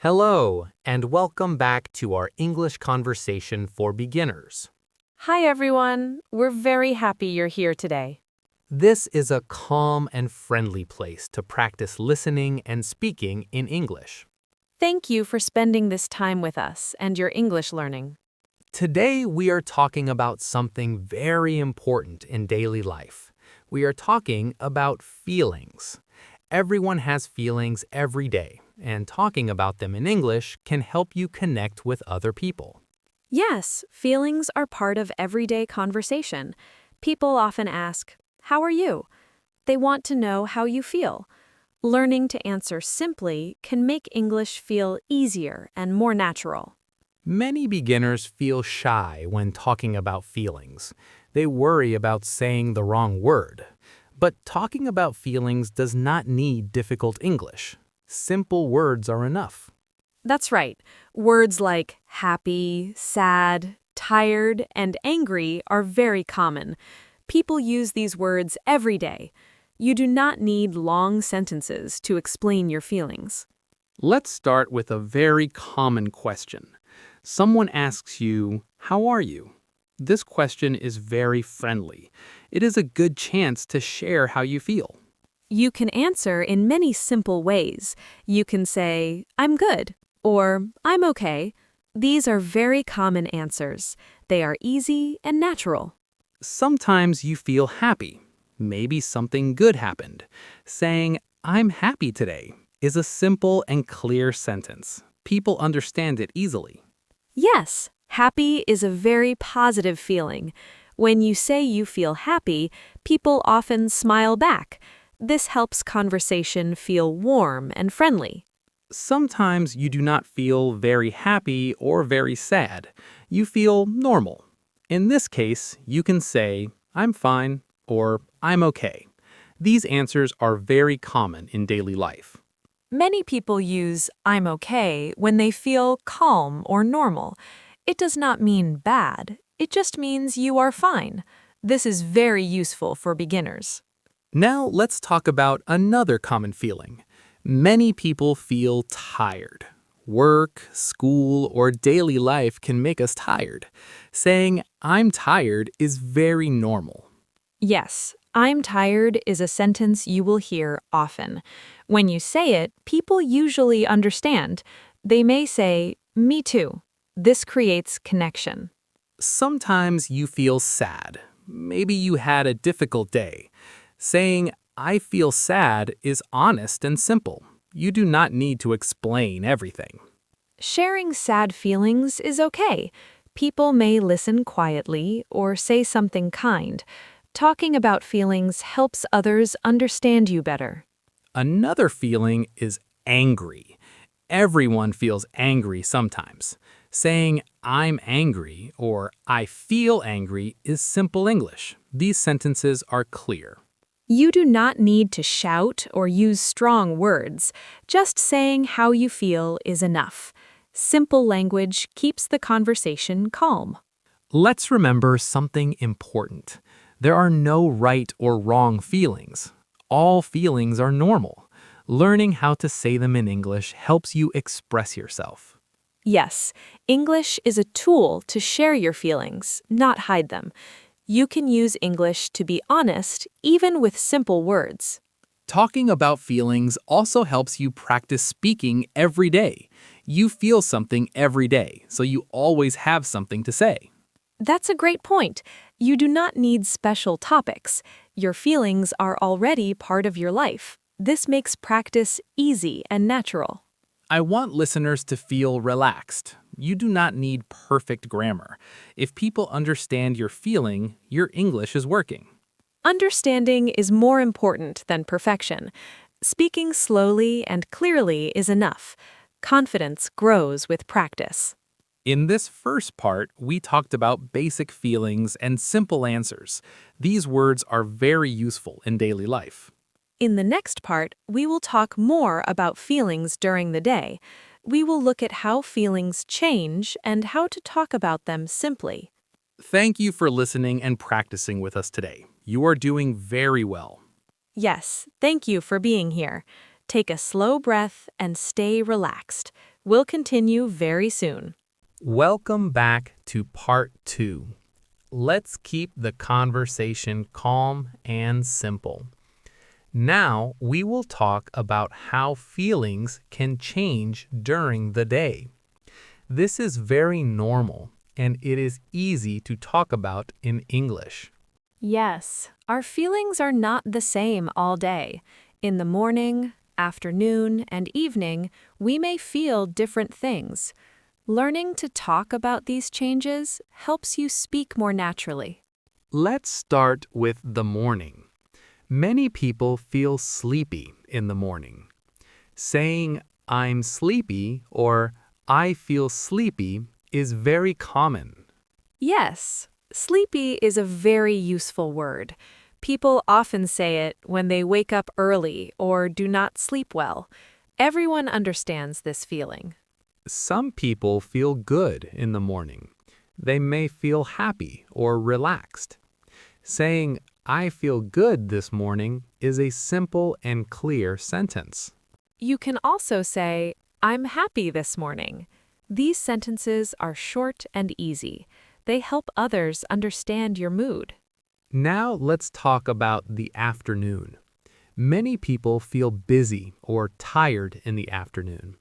Hello, and welcome back to our English conversation for beginners. Hi everyone, we're very happy you're here today. This is a calm and friendly place to practice listening and speaking in English. Thank you for spending this time with us and your English learning. Today, we are talking about something very important in daily life. We are talking about feelings. Everyone has feelings every day, and talking about them in English can help you connect with other people. Yes, feelings are part of everyday conversation. People often ask, "How are you?" They want to know how you feel. Learning to answer simply can make English feel easier and more natural. Many beginners feel shy when talking about feelings. They worry about saying the wrong word. But talking about feelings does not need difficult English. Simple words are enough. That's right. Words like happy, sad, tired, and angry are very common. People use these words every day. You do not need long sentences to explain your feelings. Let's start with a very common question. Someone asks you, "How are you?" This question is very friendly. It is a good chance to share how you feel. You can answer in many simple ways. You can say, "I'm good," or "I'm okay." These are very common answers. They are easy and natural. Sometimes you feel happy. Maybe something good happened. Saying, "I'm happy today," is a simple and clear sentence. People understand it easily. Yes, happy is a very positive feeling. When you say you feel happy, people often smile back. This helps conversation feel warm and friendly. Sometimes you do not feel very happy or very sad. You feel normal. In this case, you can say, "I'm fine," or "I'm okay." These answers are very common in daily life. Many people use "I'm okay" when they feel calm or normal. It does not mean bad, it just means you are fine. This is very useful for beginners. Now let's talk about another common feeling. Many people feel tired. Work, school, or daily life can make us tired. Saying, "I'm tired" is very normal. Yes, "I'm tired" is a sentence you will hear often. When you say it, people usually understand. They may say, "Me too." This creates connection. Sometimes you feel sad. Maybe you had a difficult day. Saying, "I feel sad" is honest and simple. You do not need to explain everything. Sharing sad feelings is okay. People may listen quietly or say something kind. Talking about feelings helps others understand you better. Another feeling is angry. Everyone feels angry sometimes. Saying, "I'm angry" or "I feel angry" is simple English. These sentences are clear. You do not need to shout or use strong words. Just saying how you feel is enough. Simple language keeps the conversation calm. Let's remember something important. There are no right or wrong feelings. All feelings are normal. Learning how to say them in English helps you express yourself. Yes, English is a tool to share your feelings, not hide them. You can use English to be honest, even with simple words. Talking about feelings also helps you practice speaking every day. You feel something every day, so you always have something to say. That's a great point. You do not need special topics. Your feelings are already part of your life. This makes practice easy and natural. I want listeners to feel relaxed. You do not need perfect grammar. If people understand your feeling, your English is working. Understanding is more important than perfection. Speaking slowly and clearly is enough. Confidence grows with practice. In this first part, we talked about basic feelings and simple answers. These words are very useful in daily life. In the next part, we will talk more about feelings during the day. We will look at how feelings change and how to talk about them simply. Thank you for listening and practicing with us today. You are doing very well. Yes, thank you for being here. Take a slow breath and stay relaxed. We'll continue very soon. Welcome back to part 2. Let's keep the conversation calm and simple. Now we will talk about how feelings can change during the day. This is very normal and it is easy to talk about in English. Yes, our feelings are not the same all day. In the morning, afternoon, and evening, we may feel different things. Learning to talk about these changes helps you speak more naturally. Let's start with the morning. Many people feel sleepy in the morning. Saying, I'm sleepy or I feel sleepy is very common. Yes, sleepy is a very useful word. People often say it when they wake up early or do not sleep well. Everyone understands this feeling. Some people feel good in the morning. They may feel happy or relaxed. Saying, I feel good this morning is a simple and clear sentence. You can also say, I'm happy this morning. These sentences are short and easy. They help others understand your mood. Now let's talk about the afternoon. Many people feel busy or tired in the afternoon.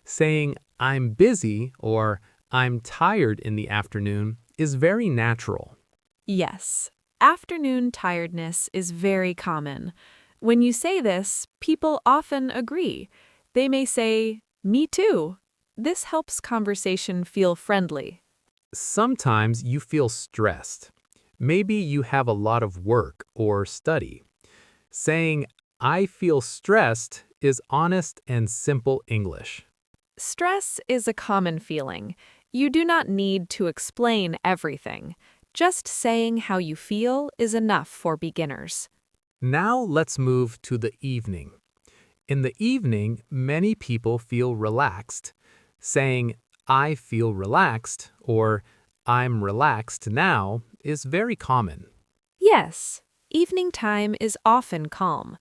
Saying, I'm busy or I'm tired in the afternoon is very natural. Yes, afternoon tiredness is very common. When you say this, people often agree. They may say, me too. This helps conversation feel friendly. Sometimes you feel stressed. Maybe you have a lot of work or study. Saying, I feel stressed is honest and simple English. Stress is a common feeling. You do not need to explain everything. Just saying how you feel is enough for beginners. Now let's move to the evening. In the evening, many people feel relaxed. Saying, I feel relaxed or I'm relaxed now is very common. Yes, evening time is often calm.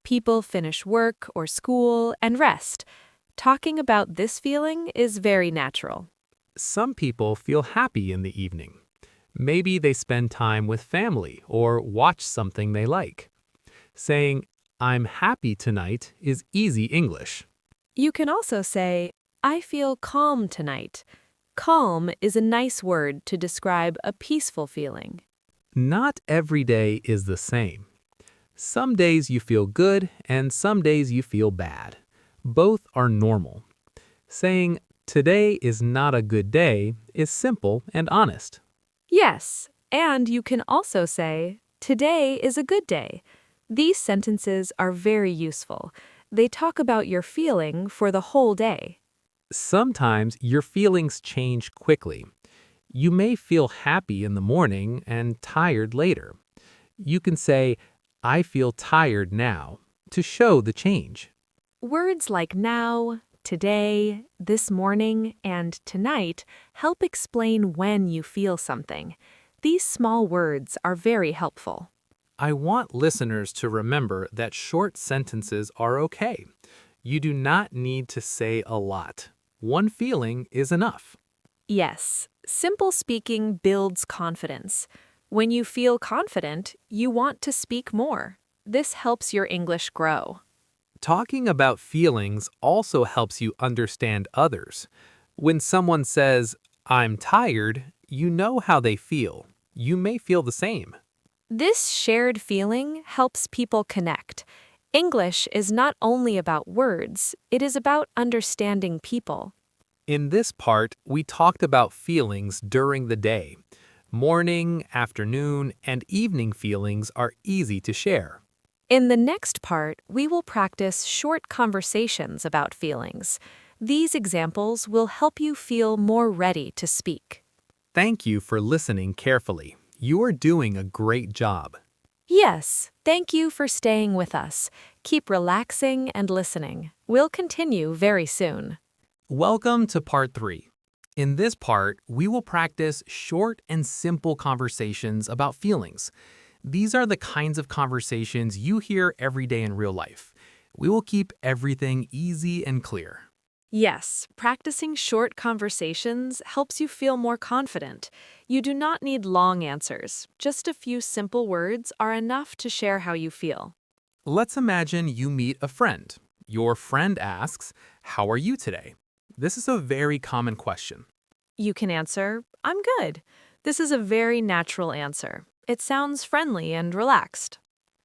People finish work or school and rest. Talking about this feeling is very natural. Some people feel happy in the evening. Maybe they spend time with family or watch something they like. Saying, I'm happy tonight is easy English. You can also say, I feel calm tonight. Calm is a nice word to describe a peaceful feeling. Not every day is the same. Some days you feel good and some days you feel bad. Both are normal. Saying, today is not a good day is simple and honest. Yes, and you can also say, today is a good day. These sentences are very useful. They talk about your feeling for the whole day. Sometimes your feelings change quickly. You may feel happy in the morning and tired later. You can say, I feel tired now, to show the change. Words like now, today, this morning, and tonight help explain when you feel something. These small words are very helpful. I want listeners to remember that short sentences are okay. You do not need to say a lot. One feeling is enough. Yes, simple speaking builds confidence. When you feel confident, you want to speak more. This helps your English grow. Talking about feelings also helps you understand others. When someone says, I'm tired, you know how they feel. You may feel the same. This shared feeling helps people connect. English is not only about words, it is about understanding people. In this part, we talked about feelings during the day. Morning, afternoon, and evening feelings are easy to share. In the next part, we will practice short conversations about feelings. These examples will help you feel more ready to speak. Thank you for listening carefully. You are doing a great job. Yes, thank you for staying with us. Keep relaxing and listening. We'll continue very soon. Welcome to part 3. In this part, we will practice short and simple conversations about feelings. These are the kinds of conversations you hear every day in real life. We will keep everything easy and clear. Yes, practicing short conversations helps you feel more confident. You do not need long answers. Just a few simple words are enough to share how you feel. Let's imagine you meet a friend. Your friend asks, "How are you today?" This is a very common question. You can answer, I'm good. This is a very natural answer. It sounds friendly and relaxed.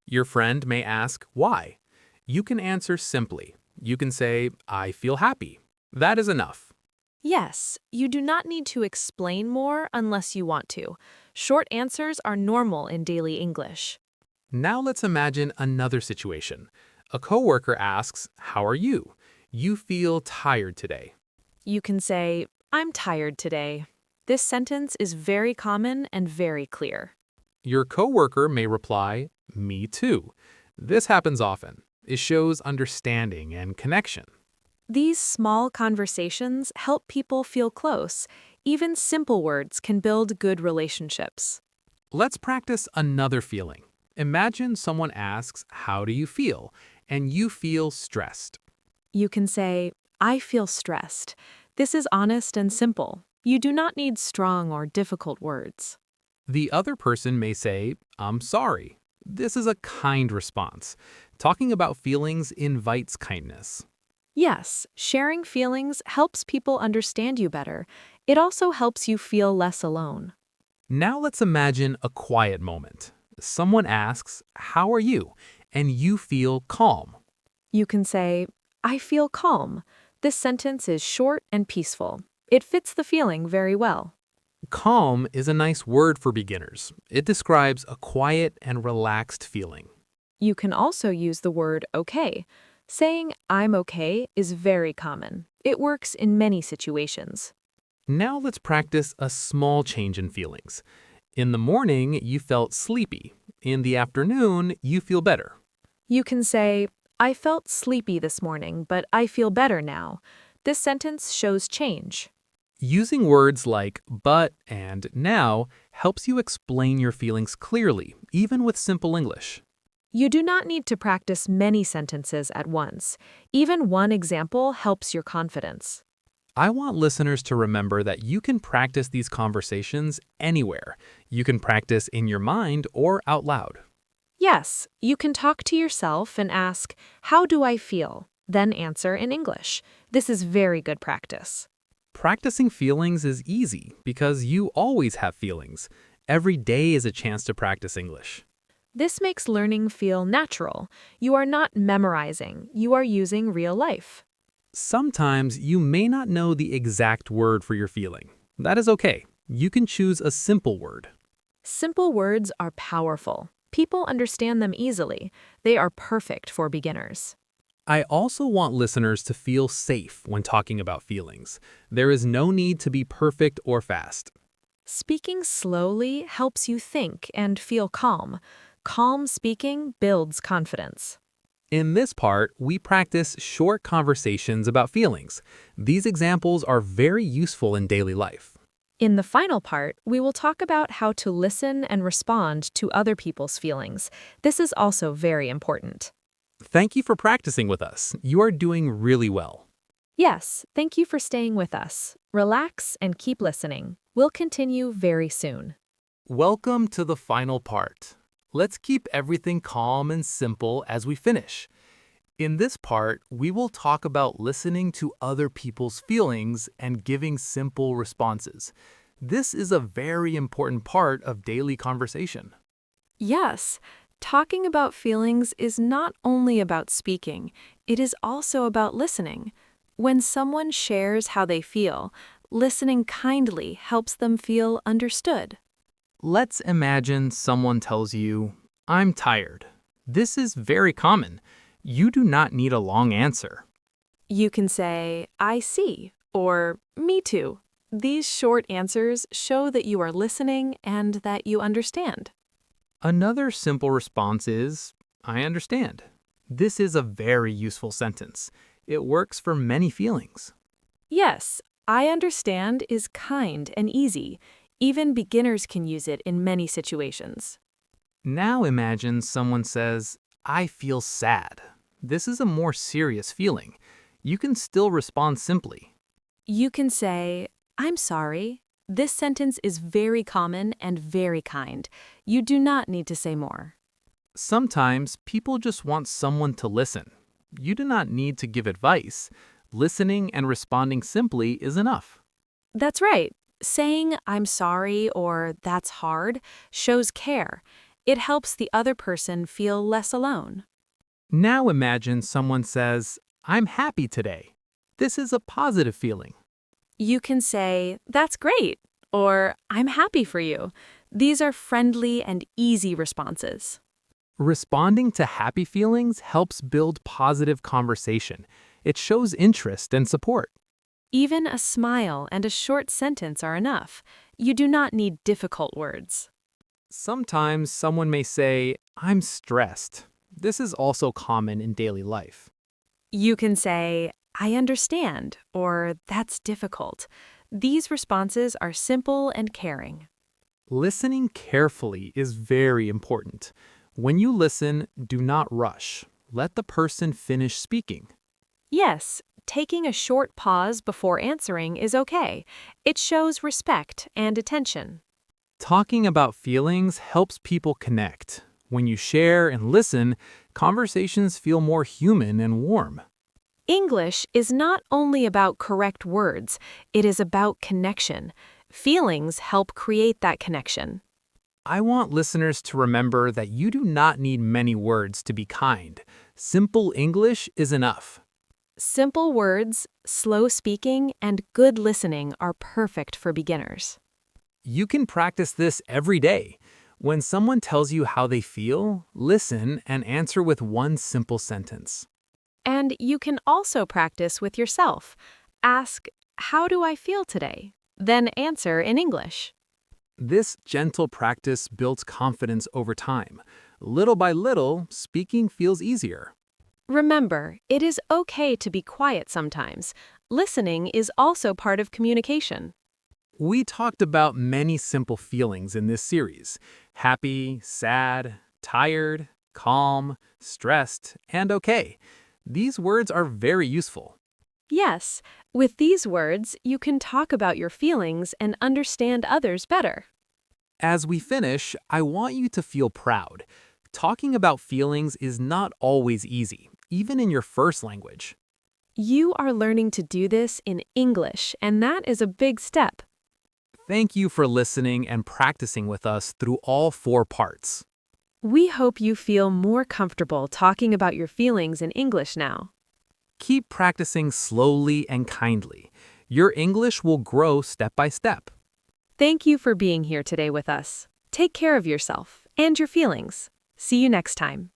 Your friend may ask, "Why?" You can answer simply. You can say, "I feel happy." That is enough. Yes, you do not need to explain more unless you want to. Short answers are normal in daily English. Now let's imagine another situation. A coworker asks, "How are you?" You feel tired today. You can say, I'm tired today. This sentence is very common and very clear. Your coworker may reply, "Me too." This happens often. It shows understanding and connection. These small conversations help people feel close. Even simple words can build good relationships. Let's practice another feeling. Imagine someone asks, "How do you feel?" and you feel stressed. You can say, I feel stressed. This is honest and simple. You do not need strong or difficult words. The other person may say, "I'm sorry." This is a kind response. Talking about feelings invites kindness. Yes, sharing feelings helps people understand you better. It also helps you feel less alone. Now let's imagine a quiet moment. Someone asks, "How are you?" and you feel calm. You can say, I feel calm. This sentence is short and peaceful. It fits the feeling very well. Calm is a nice word for beginners. It describes a quiet and relaxed feeling. You can also use the word okay. Saying I'm okay is very common. It works in many situations. Now let's practice a small change in feelings. In the morning, you felt sleepy. In the afternoon, you feel better. You can say, I felt sleepy this morning, but I feel better now. This sentence shows change. Using words like "but" and "now" helps you explain your feelings clearly, even with simple English. You do not need to practice many sentences at once. Even one example helps your confidence. I want listeners to remember that you can practice these conversations anywhere. You can practice in your mind or out loud. Yes, you can talk to yourself and ask, how do I feel? Then answer in English. This is very good practice. Practicing feelings is easy because you always have feelings. Every day is a chance to practice English. This makes learning feel natural. You are not memorizing, you are using real life. Sometimes you may not know the exact word for your feeling. That is okay. You can choose a simple word. Simple words are powerful. People understand them easily. They are perfect for beginners. I also want listeners to feel safe when talking about feelings. There is no need to be perfect or fast. Speaking slowly helps you think and feel calm. Calm speaking builds confidence. In this part, we practice short conversations about feelings. These examples are very useful in daily life. In the final part, we will talk about how to listen and respond to other people's feelings. This is also very important. Thank you for practicing with us. You are doing really well. Yes, thank you for staying with us. Relax and keep listening. We'll continue very soon. Welcome to the final part. Let's keep everything calm and simple as we finish. In this part, we will talk about listening to other people's feelings and giving simple responses. This is a very important part of daily conversation. Yes, talking about feelings is not only about speaking, it is also about listening. When someone shares how they feel, listening kindly helps them feel understood. Let's imagine someone tells you, "I'm tired." This is very common. You do not need a long answer. You can say, I see, or me too. These short answers show that you are listening and that you understand. Another simple response is, "I understand." This is a very useful sentence. It works for many feelings. Yes, I understand is kind and easy. Even beginners can use it in many situations. Now imagine someone says, "I feel sad." This is a more serious feeling. You can still respond simply. You can say, I'm sorry. This sentence is very common and very kind. You do not need to say more. Sometimes people just want someone to listen. You do not need to give advice. Listening and responding simply is enough. That's right. Saying, I'm sorry or that's hard shows care. It helps the other person feel less alone. Now imagine someone says, I'm happy today. This is a positive feeling. You can say, that's great, or I'm happy for you. These are friendly and easy responses. Responding to happy feelings helps build positive conversation. It shows interest and support. Even a smile and a short sentence are enough. You do not need difficult words. Sometimes someone may say, I'm stressed. This is also common in daily life. You can say, I understand, or that's difficult. These responses are simple and caring. Listening carefully is very important. When you listen, do not rush. Let the person finish speaking. Yes, taking a short pause before answering is okay. It shows respect and attention. Talking about feelings helps people connect. When you share and listen, conversations feel more human and warm. English is not only about correct words, it is about connection. Feelings help create that connection. I want listeners to remember that you do not need many words to be kind. Simple English is enough. Simple words, slow speaking, and good listening are perfect for beginners. You can practice this every day. When someone tells you how they feel, listen and answer with one simple sentence. And you can also practice with yourself. Ask, how do I feel today? Then answer in English. This gentle practice builds confidence over time. Little by little, speaking feels easier. Remember, it is okay to be quiet sometimes. Listening is also part of communication. We talked about many simple feelings in this series: happy, sad, tired, calm, stressed, and okay. These words are very useful. Yes, with these words, you can talk about your feelings and understand others better. As we finish, I want you to feel proud. Talking about feelings is not always easy, even in your first language. You are learning to do this in English, and that is a big step. Thank you for listening and practicing with us through all 4 parts. We hope you feel more comfortable talking about your feelings in English now. Keep practicing slowly and kindly. Your English will grow step by step. Thank you for being here today with us. Take care of yourself and your feelings. See you next time.